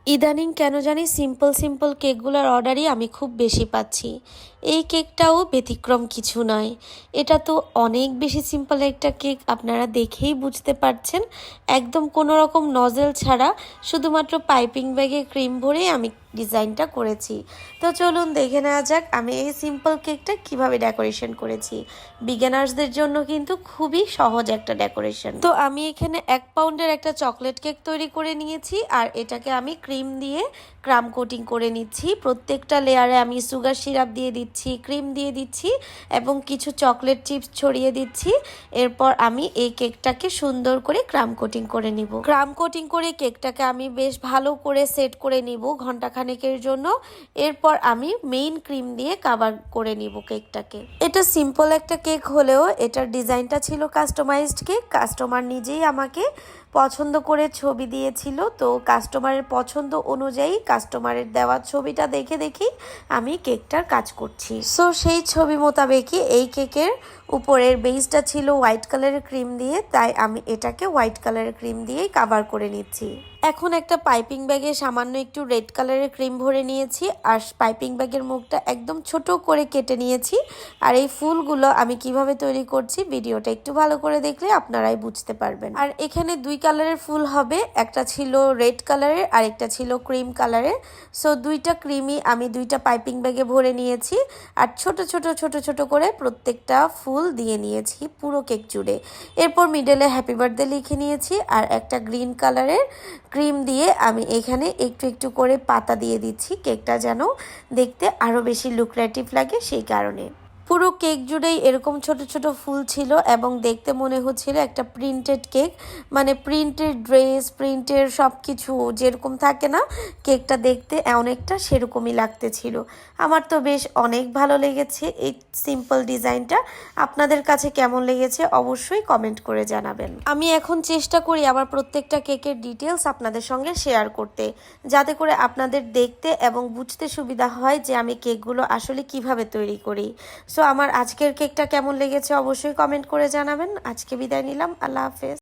ইদানিং কেন জানি সিম্পল সিম্পল কেকগুলোর অর্ডারই আমি খুব বেশি পাচ্ছি। এই কেকটাও ব্যতিক্রম কিছু নয়। এটা তো অনেক বেশি সিম্পল একটা কেক, আপনারা দেখেই বুঝতে পারছেন। একদম কোনো রকম নজেল ছাড়া শুধুমাত্র পাইপিং ব্যাগে ক্রিম ভরেই আমি ডিজাইনটা করেছি। তো চলুন দেখে নেওয়া যাক আমি এই সিম্পল কেকটা কিভাবে ডেকোরেশন করেছি। বিগিনার্সদের জন্য কিন্তু খুবই সহজ একটা ডেকোরেশন। তো আমি এখানে 1 পাউন্ডের একটা চকলেট কেক তৈরি করে নিয়েছি, আর এটাকে আমি ক্রিম দিয়ে ক্রাম কোটিং করে নিচ্ছি। প্রত্যেকটা লেয়ারে আমি সুগার সিরাপ দিয়ে দিচ্ছি, ক্রিম দিয়ে দিচ্ছি এবং কিছু চকলেট চিপস ছড়িয়ে দিচ্ছি। এরপর আমি এই কেকটাকে সুন্দর করে ক্রাম কোটিং করে নিব। ক্রাম কোটিং করে কেকটাকে আমি বেশ ভালো করে সেট করে নিব ঘন্টাখানেকের জন্য। এরপর আমি মেইন ক্রিম দিয়ে কাভার করে নিব কেকটাকে। এটা সিম্পল একটা কেক হলেও এটার ডিজাইনটা ছিল কাস্টমাইজড কেক। কাস্টমার নিজেই আমাকে পছন্দ করে ছবি দিয়েছিল, তো কাস্টমারের পছন্দ অনুযায়ী কাস্টমারের দেওয়া ছবিটা দেখে দেখেই আমি কেকটার কাজ করছি। সো সেই ছবি মোতাবেকই এই কেকের উপরের বেসটা ছিল হোয়াইট কালারের ক্রিম দিয়ে, তাই আমি এটাকে হোয়াইট কালারের ক্রিম দিয়েই কাভার করে নিচ্ছি। এখন একটা পাইপিং ব্যাগে সামান্য একটু রেড কালারের ক্রিম ভরে নিয়েছি, আর পাইপিং ব্যাগের মুখটা একদম ছোট করে কেটে নিয়েছি। আর এই ফুলগুলো আমি কিভাবে তৈরি করছি ভিডিওটা একটু ভালো করে দেখলে আপনারাই বুঝতে পারবেন। আর এখানে 2 কালারের ফুল হবে, একটা ছিল রেড কালারের আর একটা ছিল ক্রিম কালারের। সো দুইটা ক্রিমই আমি দুইটা পাইপিং ব্যাগে ভরে নিয়েছি, আর ছোট ছোট ছোট ছোট করে প্রত্যেকটা ফুল দিয়ে নিয়েছি পুরো কেক জুড়ে। এরপর মিডলে হ্যাপি বার্থডে লিখে নিয়েছি, আর একটা গ্রিন কালারের ক্রিম দিয়ে আমি এখানে একটু একটু করে পাতা দিয়ে দিচ্ছি, কেকটা যেন দেখতে আরও বেশি লুক্রেটিভ লাগে সেই কারণে। পুরো কেক জুড়েই এরকম ছোট ছোট ফুল ছিল এবং দেখতে মনে হচ্ছিল একটা প্রিন্টেড কেক, মানে প্রিন্টেড ড্রেস, প্রিন্টের সব কিছু যেরকম থাকে না, কেকটা দেখতে অনেকটা সেরকমই লাগতেছিল। আমার তো বেশ অনেক ভালো লেগেছে এই সিম্পল ডিজাইনটা। আপনাদের কাছে কেমন লেগেছে অবশ্যই কমেন্ট করে জানাবেন। আমি এখন চেষ্টা করি আমার প্রত্যেকটা কেকের ডিটেলস আপনাদের সঙ্গে শেয়ার করতে, যাতে করে আপনাদের দেখতে এবং বুঝতে সুবিধা হয় যে আমি কেকগুলো আসলে কিভাবে তৈরি করি। সো আমার আজকের কেকটা কেমন লেগেছে অবশ্যই কমেন্ট করে জানাবেন। আজকে বিদায় নিলাম, আল্লাহ হাফেজ।